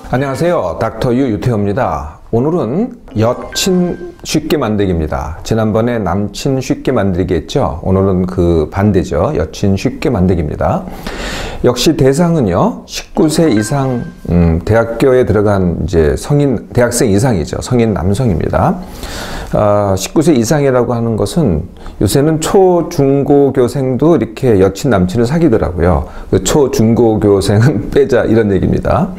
안녕하세요. 닥터 유 유태호입니다. 오늘은 여친 쉽게 만들기입니다. 지난번에 남친 쉽게 만들기 했죠. 오늘은 그 반대죠. 여친 쉽게 만들기입니다. 역시 대상은요, 19세 이상 대학교에 들어간 이제 성인 대학생 이상이죠. 성인 남성입니다. 19세 이상이라고 하는 것은 요새는 초중고교생도 이렇게 여친 남친을 사귀더라고요. 그 초중고교생은 빼자 이런 얘기입니다.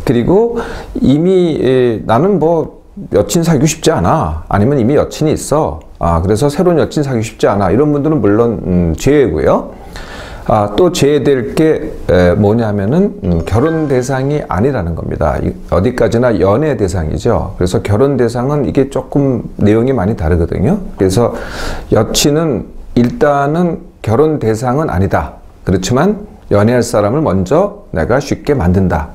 그리고 이미 나는 뭐 여친 사귀고 싶지 않아, 아니면 이미 여친이 있어, 그래서 새로운 여친 사귀고 싶지 않아, 이런 분들은 물론 제외고요. 또 제외될 게 뭐냐면은 결혼 대상이 아니라는 겁니다. 어디까지나 연애 대상이죠. 그래서 결혼 대상은 이게 조금 내용이 많이 다르거든요. 그래서 여친은 일단은 결혼 대상은 아니다. 그렇지만 연애할 사람을 먼저 내가 쉽게 만든다.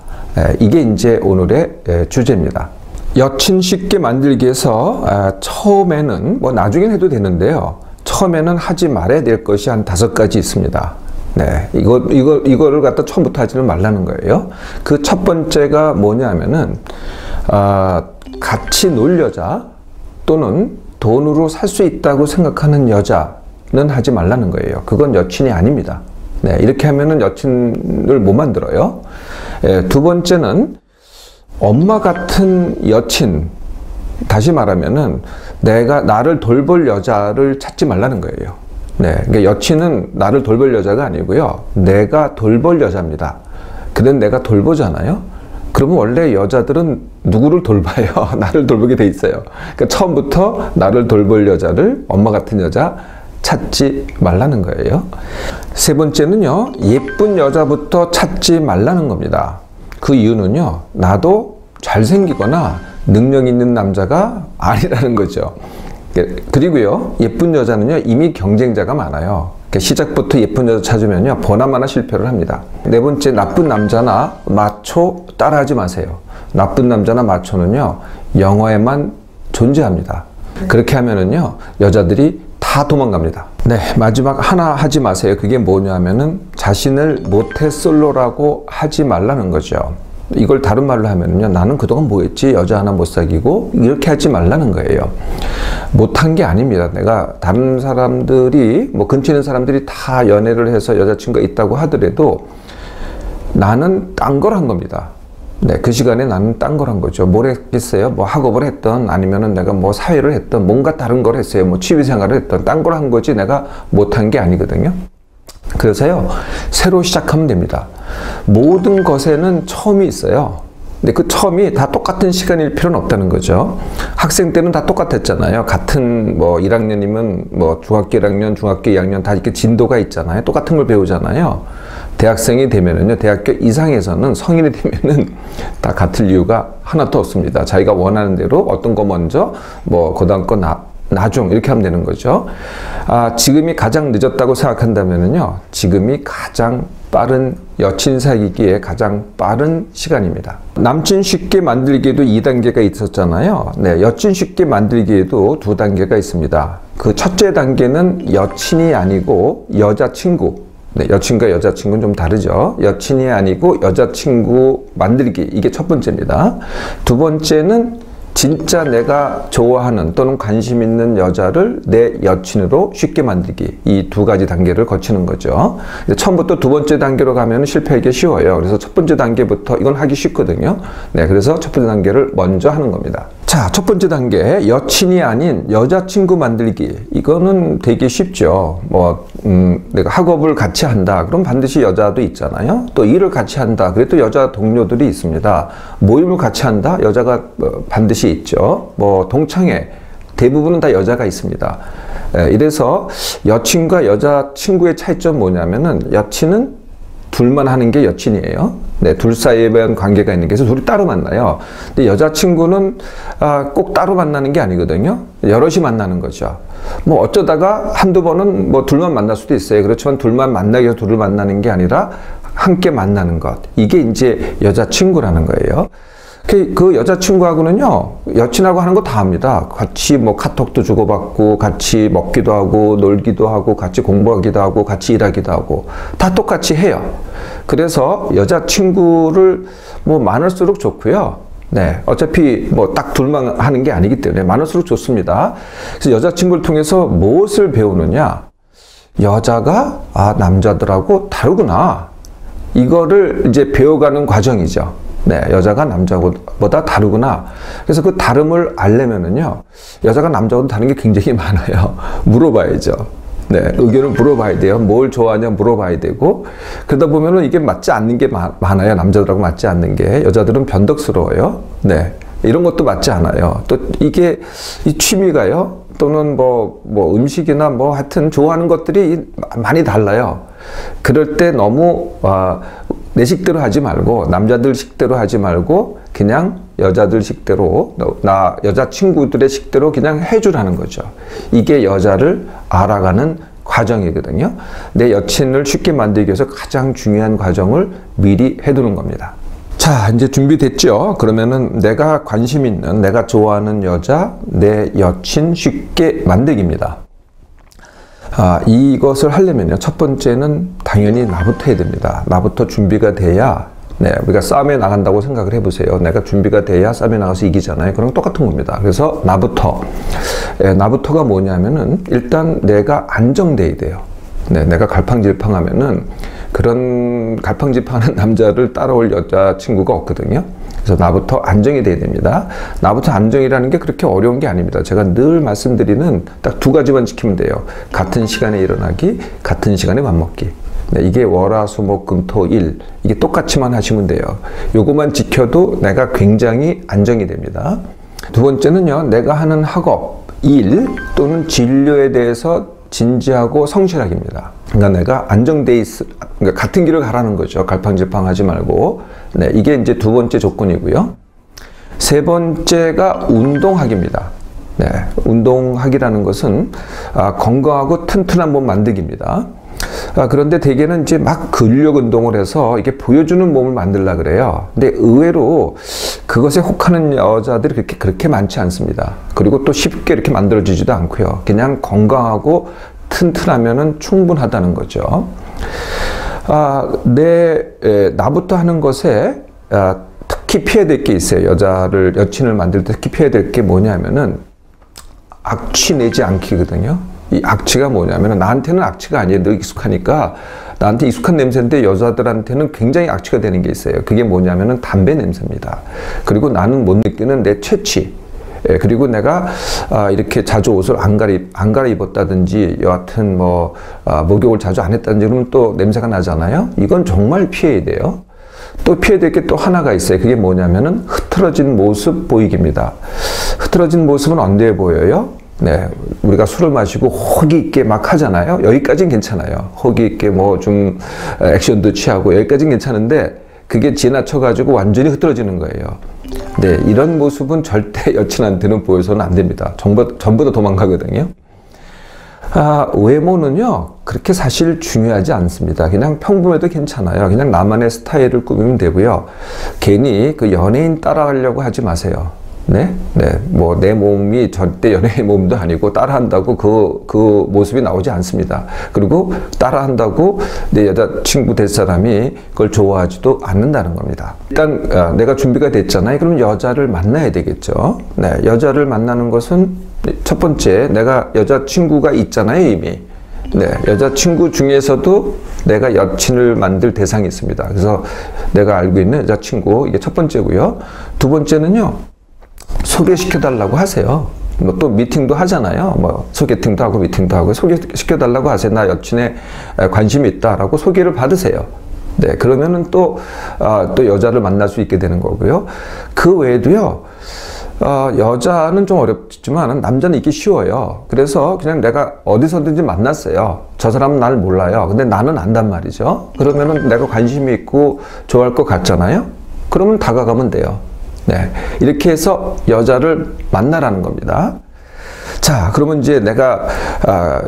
이게 이제 오늘의 주제입니다. 여친 쉽게 만들기에서 처음에는 뭐 나중엔 해도 되는데요. 처음에는 하지 말아야 될 것이 한 5가지 있습니다. 네, 이거를 갖다 처음부터 하지는 말라는 거예요. 그 첫 번째가 뭐냐면은 같이 놀 여자 또는 돈으로 살 수 있다고 생각하는 여자는 하지 말라는 거예요. 그건 여친이 아닙니다. 네, 이렇게 하면은 여친을 못 만들어요. 두 번째는 엄마 같은 여친, 다시 말하면은 나를 돌볼 여자를 찾지 말라는 거예요. 네, 그러니까 여친은 나를 돌볼 여자가 아니고요, 내가 돌볼 여자입니다. 그런 내가 돌보잖아요. 그러면 원래 여자들은 누구를 돌봐요? 나를 돌보게 돼 있어요. 그러니까 처음부터 나를 돌볼 여자를, 엄마 같은 여자 찾지 말라는 거예요. 세 번째는요, 예쁜 여자부터 찾지 말라는 겁니다. 그 이유는요, 나도 잘생기거나 능력 있는 남자가 아니라는 거죠. 그리고요, 예쁜 여자는요, 이미 경쟁자가 많아요. 시작부터 예쁜 여자 찾으면요, 보나마나 실패를 합니다. 네 번째, 나쁜 남자나 마초 따라하지 마세요. 나쁜 남자나 마초는요, 영화에만 존재합니다. 그렇게 하면은요, 여자들이 다 도망갑니다. 네, 마지막 하나 하지 마세요. 그게 뭐냐면은 자신을 모태솔로라고 하지 말라는 거죠. 이걸 다른 말로 하면요, 나는 그동안 뭐 했지? 여자 하나 못 사귀고, 이렇게 하지 말라는 거예요. 못한 게 아닙니다. 내가 다른 사람들이, 뭐 근처에 있는 사람들이 다 연애를 해서 여자친구가 있다고 하더라도 나는 딴 걸 한 겁니다. 네, 그 시간에 나는 딴 걸 한 거죠. 뭘 했겠어요? 뭐 학업을 했던, 아니면은 내가 뭐 사회를 했던, 뭔가 다른 걸 했어요. 뭐 취미생활을 했던, 딴 걸 한 거지 내가 못한 게 아니거든요. 그래서요, 새로 시작하면 됩니다. 모든 것에는 처음이 있어요. 근데 그 처음이 다 똑같은 시간일 필요는 없다는 거죠. 학생 때는 다 똑같았잖아요. 같은 뭐 1학년이면 뭐 중학교 1학년, 중학교 2학년 다 이렇게 진도가 있잖아요. 똑같은 걸 배우잖아요. 대학생이 되면은요, 대학교 이상에서는 성인이 되면은 다 같을 이유가 하나도 없습니다. 자기가 원하는 대로 어떤 거 먼저, 뭐 그다음 거 나중 이렇게 하면 되는 거죠. 지금이 가장 늦었다고 생각한다면은요, 지금이 가장 빠른 여친 사귀기에 가장 빠른 시간입니다. 남친 쉽게 만들기에도 2단계가 있었잖아요. 네, 여친 쉽게 만들기에도 2단계가 있습니다. 그 첫째 단계는 여친이 아니고 여자친구. 네, 여친과 여자친구는 좀 다르죠. 여친이 아니고 여자친구 만들기, 이게 첫 번째입니다. 두 번째는 진짜 내가 좋아하는 또는 관심 있는 여자를 내 여친으로 쉽게 만들기, 이 2가지 단계를 거치는 거죠. 처음부터 두 번째 단계로 가면 실패하기 쉬워요. 그래서 첫 번째 단계부터 이건 하기 쉽거든요. 네, 그래서 첫 번째 단계를 먼저 하는 겁니다. 자, 첫 번째 단계, 여친이 아닌 여자친구 만들기. 이거는 되게 쉽죠. 내가 학업을 같이 한다. 그럼 반드시 여자도 있잖아요. 또 일을 같이 한다. 그래도 여자 동료들이 있습니다. 모임을 같이 한다. 여자가 반드시 있죠. 뭐 동창회 대부분은 다 여자가 있습니다. 이래서 여친과 여자친구의 차이점 뭐냐면은, 여친은 둘만 하는 게 여친이에요. 네, 둘 사이에 관계가 있는 게, 그래서 둘이 따로 만나요. 근데 여자친구는 꼭 따로 만나는 게 아니거든요. 여럿이 만나는 거죠. 뭐 어쩌다가 한두 번은 뭐 둘만 만날 수도 있어요. 그렇지만 둘만 만나기 위해서 둘을 만나는 게 아니라 함께 만나는 것. 이게 이제 여자친구라는 거예요. 그 여자친구하고는요, 여친하고 하는 거 다 합니다. 같이 뭐 카톡도 주고받고, 같이 먹기도 하고, 놀기도 하고, 같이 공부하기도 하고, 같이 일하기도 하고, 다 똑같이 해요. 그래서 여자친구를 뭐 많을수록 좋고요. 네, 어차피 뭐 딱 둘만 하는 게 아니기 때문에 많을수록 좋습니다. 그래서 여자친구를 통해서 무엇을 배우느냐? 여자가 남자들하고 다르구나. 이거를 이제 배워가는 과정이죠. 네, 여자가 남자보다 다르구나. 그래서 그 다름을 알려면은요, 여자가 남자보다 다른 게 굉장히 많아요. 물어봐야죠. 네, 의견을 물어봐야 돼요. 뭘 좋아하냐 물어봐야 되고, 그러다 보면은 이게 맞지 않는 게 많아요. 남자들하고 맞지 않는 게. 여자들은 변덕스러워요. 네, 이런 것도 맞지 않아요. 또 이게 이 취미가요, 또는 뭐 음식이나 뭐 하여튼 좋아하는 것들이 많이 달라요. 그럴 때 너무 내 식대로 하지 말고, 남자들 식대로 하지 말고 그냥 여자들 식대로, 여자친구들의 식대로 그냥 해주라는 거죠. 이게 여자를 알아가는 과정이거든요. 내 여친을 쉽게 만들기 위해서 가장 중요한 과정을 미리 해두는 겁니다. 자, 이제 준비됐죠? 그러면은 내가 관심 있는, 내가 좋아하는 여자, 내 여친 쉽게 만들기입니다. 이것을 하려면요, 첫 번째는 당연히 나부터 해야 됩니다. 나부터 준비가 돼야, 네, 우리가 싸움에 나간다고 생각을 해보세요. 내가 준비가 돼야 싸움에 나가서 이기잖아요. 그럼 똑같은 겁니다. 그래서 나부터가 뭐냐면은 일단 내가 안정돼야 돼요. 네, 내가 갈팡질팡하면은 그런 갈팡질팡한 남자를 따라올 여자친구가 없거든요. 그래서 나부터 안정이 돼야 됩니다. 나부터 안정이라는 게 그렇게 어려운 게 아닙니다. 제가 늘 말씀드리는 딱 두 가지만 지키면 돼요. 같은 시간에 일어나기, 같은 시간에 밥 먹기. 네, 이게 월화수목금토일, 이게 똑같이만 하시면 돼요. 요거만 지켜도 내가 굉장히 안정이 됩니다. 두 번째는요, 내가 하는 학업, 일 또는 진료에 대해서 진지하고 성실하기입니다. 그러니까 내가 안정돼 그러니까 같은 길을 가라는 거죠. 갈팡질팡하지 말고. 네, 이게 이제 두 번째 조건이고요. 세 번째가 운동하기입니다. 네, 운동하기라는 것은 건강하고 튼튼한 몸 만들기입니다. 그런데 대개는 이제 막 근력 운동을 해서 이게 보여주는 몸을 만들려고 그래요. 근데 의외로 그것에 혹하는 여자들이 그렇게 많지 않습니다. 그리고 또 쉽게 이렇게 만들어지지도 않고요. 그냥 건강하고 튼튼하면은 충분하다는 거죠. 나부터 하는 것에 특히 피해야 될 게 있어요. 여친을 만들 때 특히 피해야 될 게 뭐냐면은 악취 내지 않기거든요. 이 악취가 뭐냐면 나한테는 악취가 아니에요. 늘 익숙하니까 나한테 익숙한 냄새인데 여자들한테는 굉장히 악취가 되는 게 있어요. 그게 뭐냐면은 담배 냄새입니다. 그리고 나는 못 느끼는 내 체취. 그리고 내가 이렇게 자주 옷을 안 갈아입었다든지 여하튼 목욕을 자주 안 했다든지 그러면 또 냄새가 나잖아요. 이건 정말 피해야 돼요. 또 피해야 될 게 또 하나가 있어요. 그게 뭐냐면은 흐트러진 모습 보이기입니다. 흐트러진 모습은 언제 보여요? 네, 우리가 술을 마시고 호기 있게 막 하잖아요. 여기까지는 괜찮아요. 호기 있게 좀 액션도 취하고 여기까지는 괜찮은데 그게 지나쳐가지고 완전히 흐트러지는 거예요. 네, 이런 모습은 절대 여친한테는 보여서는 안 됩니다. 전부 다 도망가거든요. 외모는요, 그렇게 사실 중요하지 않습니다. 그냥 평범해도 괜찮아요. 그냥 나만의 스타일을 꾸미면 되고요. 괜히 그 연예인 따라하려고 하지 마세요. 네? 내 몸이 절대 연예인 몸도 아니고 따라한다고 그 모습이 나오지 않습니다. 그리고 따라한다고 내 여자친구 될 사람이 그걸 좋아하지도 않는다는 겁니다. 일단 내가 준비가 됐잖아요. 그럼 여자를 만나야 되겠죠. 네, 여자를 만나는 것은 첫 번째, 내가 여자친구가 있잖아요, 이미. 네, 여자친구 중에서도 내가 여친을 만들 대상이 있습니다. 그래서 내가 알고 있는 여자친구, 이게 첫 번째고요. 두 번째는요, 소개시켜달라고 하세요. 또 미팅도 하잖아요. 소개팅도 하고 미팅도 하고 소개시켜달라고 하세요. 나 여친에 관심이 있다라고 소개를 받으세요. 네, 그러면은 또 여자를 만날 수 있게 되는 거고요. 그 외에도요, 여자는 좀 어렵지만 남자는 있기 쉬워요. 그래서 그냥 내가 어디서든지 만났어요. 저 사람은 나를 몰라요. 근데 나는 안단 말이죠. 그러면은 내가 관심이 있고 좋아할 것 같잖아요. 그러면 다가가면 돼요. 네, 이렇게 해서 여자를 만나라는 겁니다. 자, 그러면 이제 내가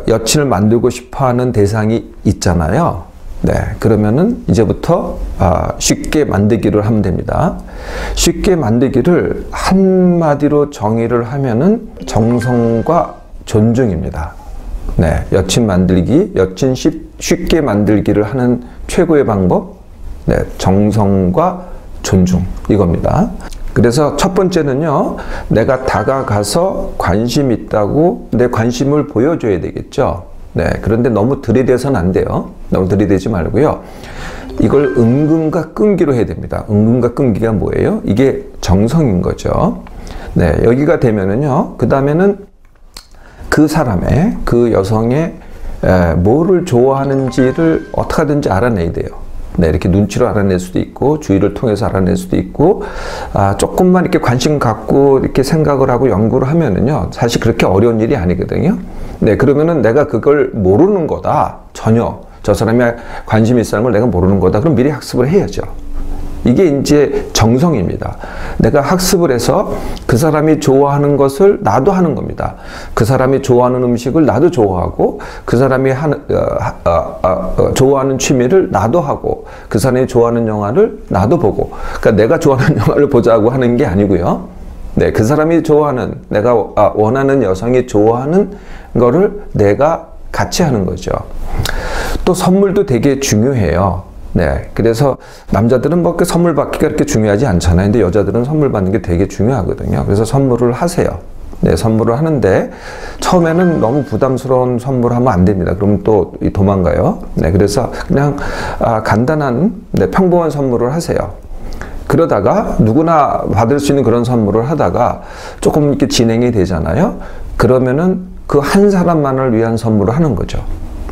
여친을 만들고 싶어하는 대상이 있잖아요. 네, 그러면은 이제부터 쉽게 만들기를 하면 됩니다. 쉽게 만들기를 한마디로 정의를 하면은 정성과 존중입니다. 네, 여친 쉽게 만들기를 하는 최고의 방법, 네, 정성과 존중, 이겁니다. 그래서 첫 번째는요, 내가 다가가서 관심 있다고 내 관심을 보여줘야 되겠죠. 네, 그런데 너무 들이대서는 안 돼요. 너무 들이대지 말고요. 이걸 은근과 끈기로 해야 됩니다. 은근과 끈기가 뭐예요? 이게 정성인 거죠. 네, 여기가 되면은요, 그 다음에는 그 사람의, 그 여성의 뭐를 좋아하는지를 어떻게 하든지 알아내야 돼요. 네, 이렇게 눈치로 알아낼 수도 있고, 주의를 통해서 알아낼 수도 있고, 조금만 이렇게 관심 갖고 이렇게 생각을 하고 연구를 하면은요, 사실 그렇게 어려운 일이 아니거든요. 네, 그러면은 내가 그걸 모르는 거다. 전혀. 저 사람이 관심이 있다는 걸 내가 모르는 거다. 그럼 미리 학습을 해야죠. 이게 이제 정성입니다. 내가 학습을 해서 그 사람이 좋아하는 것을 나도 하는 겁니다. 그 사람이 좋아하는 음식을 나도 좋아하고, 그 사람이 좋아하는 취미를 나도 하고, 그 사람이 좋아하는 영화를 나도 보고. 그러니까 내가 좋아하는 영화를 보자고 하는 게 아니고요. 네, 그 사람이 좋아하는, 내가 원하는 여성이 좋아하는 거를 내가 같이 하는 거죠. 또 선물도 되게 중요해요. 네, 그래서 남자들은 뭐 그 선물 받기가 그렇게 중요하지 않잖아요. 근데 여자들은 선물 받는 게 되게 중요하거든요. 그래서 선물을 하세요. 네, 선물을 하는데 처음에는 너무 부담스러운 선물을 하면 안 됩니다. 그러면 또 도망가요. 네, 그래서 그냥 간단한, 네, 평범한 선물을 하세요. 그러다가 누구나 받을 수 있는 그런 선물을 하다가 조금 이렇게 진행이 되잖아요. 그러면은 그 한 사람만을 위한 선물을 하는 거죠.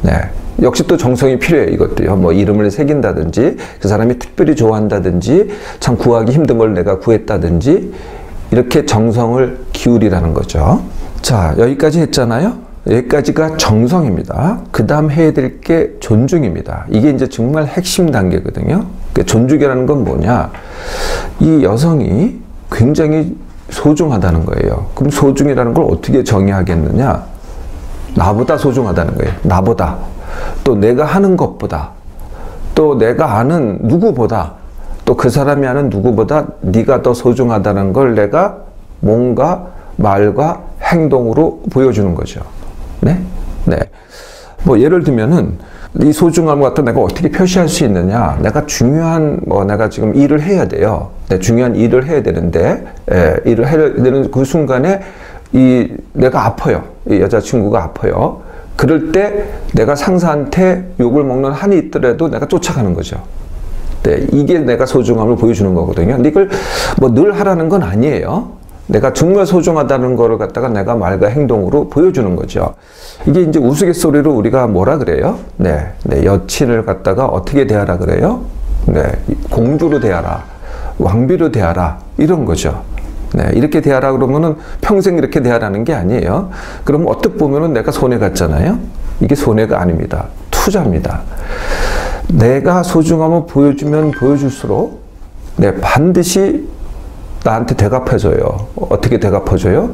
네. 역시 또 정성이 필요해요, 이것도요. 뭐 이름을 새긴다든지, 그 사람이 특별히 좋아한다든지, 참 구하기 힘든 걸 내가 구했다든지, 이렇게 정성을 기울이라는 거죠. 자, 여기까지 했잖아요. 여기까지가 정성입니다. 그 다음 해야 될 게 존중입니다. 이게 이제 정말 핵심 단계거든요. 존중이라는 건 뭐냐? 이 여성이 굉장히 소중하다는 거예요. 그럼 소중이라는 걸 어떻게 정의하겠느냐? 나보다 소중하다는 거예요. 나보다. 또 내가 하는 것보다, 또 내가 아는 누구보다, 또 그 사람이 아는 누구보다 네가 더 소중하다는 걸 내가 뭔가 말과 행동으로 보여주는 거죠. 네? 네. 뭐 예를 들면은 이 소중함을 갖다 내가 어떻게 표시할 수 있느냐? 내가 중요한, 내가 지금 일을 해야 돼요. 네, 중요한 일을 해야 되는데, 일을 해야 되는 그 순간에 내가 아파요. 이 여자친구가 아파요. 그럴 때 내가 상사한테 욕을 먹는 한이 있더라도 내가 쫓아가는 거죠. 네, 이게 내가 소중함을 보여주는 거거든요. 근데 이걸 뭐 늘 하라는 건 아니에요. 내가 정말 소중하다는 거를 갖다가 내가 말과 행동으로 보여주는 거죠. 이게 이제 우스갯소리로 우리가 뭐라 그래요? 네, 여친을 갖다가 어떻게 대하라 그래요? 네, 공주로 대하라, 왕비로 대하라, 이런 거죠. 네, 이렇게 대하라 그러면은 평생 이렇게 대하라는 게 아니에요. 그러면 어떻게 보면은 내가 손해 갔잖아요. 이게 손해가 아닙니다. 투자입니다. 내가 소중함을 보여주면 보여줄수록 반드시 나한테 대갚아줘요. 어떻게 대갚아줘요?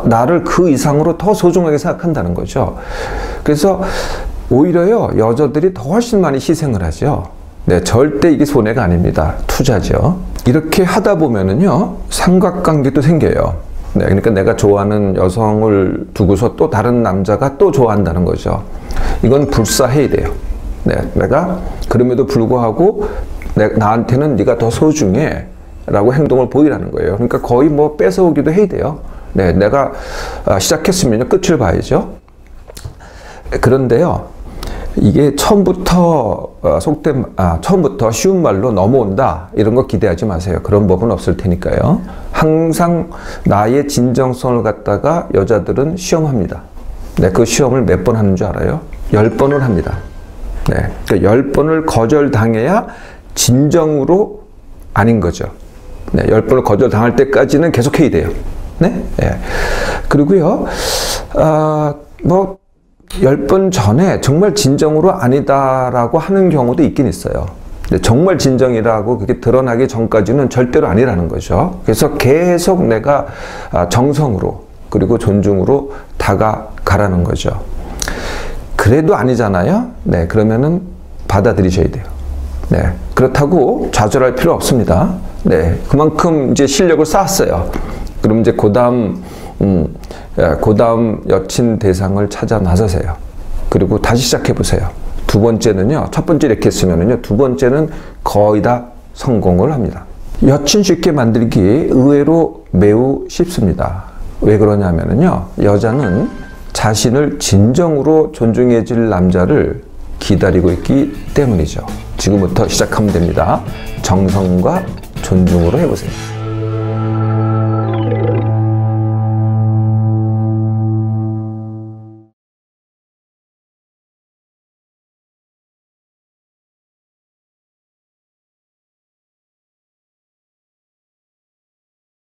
나를 그 이상으로 더 소중하게 생각한다는 거죠. 그래서 오히려요, 여자들이 더 훨씬 많이 희생을 하죠. 네, 절대 이게 손해가 아닙니다. 투자죠. 이렇게 하다 보면은요, 삼각관계도 생겨요. 네, 그러니까 내가 좋아하는 여성을 두고서 또 다른 남자가 또 좋아한다는 거죠. 이건 불사해야 돼요. 네, 내가 그럼에도 불구하고 나한테는 네가 더 소중해 라고 행동을 보이라는 거예요. 그러니까 거의 뭐 뺏어오기도 해야 돼요. 네, 내가 시작했으면 끝을 봐야죠. 그런데요, 이게 처음부터 처음부터 쉬운 말로 넘어온다 이런 거 기대하지 마세요. 그런 법은 없을 테니까요. 항상 나의 진정성을 갖다가 여자들은 시험합니다. 네, 그 시험을 몇 번 하는 줄 알아요? 10번을 합니다. 네, 그러니까 10번을 거절당해야 진정으로 아닌 거죠. 네, 10번을 거절당할 때까지는 계속 해야 돼요. 네? 네. 그리고요, 10번 전에 정말 진정으로 아니다라고 하는 경우도 있긴 있어요. 근데 정말 진정이라고 그게 드러나기 전까지는 절대로 아니라는 거죠. 그래서 계속 내가 정성으로 그리고 존중으로 다가가라는 거죠. 그래도 아니잖아요. 네, 그러면은 받아들이셔야 돼요. 네, 그렇다고 좌절할 필요 없습니다. 네, 그만큼 이제 실력을 쌓았어요. 그럼 이제 그 다음 여친 대상을 찾아 나서세요. 그리고 다시 시작해 보세요. 두 번째는요, 첫 번째 이렇게 했으면은요, 두 번째는 거의 다 성공을 합니다. 여친 쉽게 만들기 의외로 매우 쉽습니다. 왜 그러냐면요, 여자는 자신을 진정으로 존중해줄 남자를 기다리고 있기 때문이죠. 지금부터 시작하면 됩니다. 정성과 존중으로 해보세요.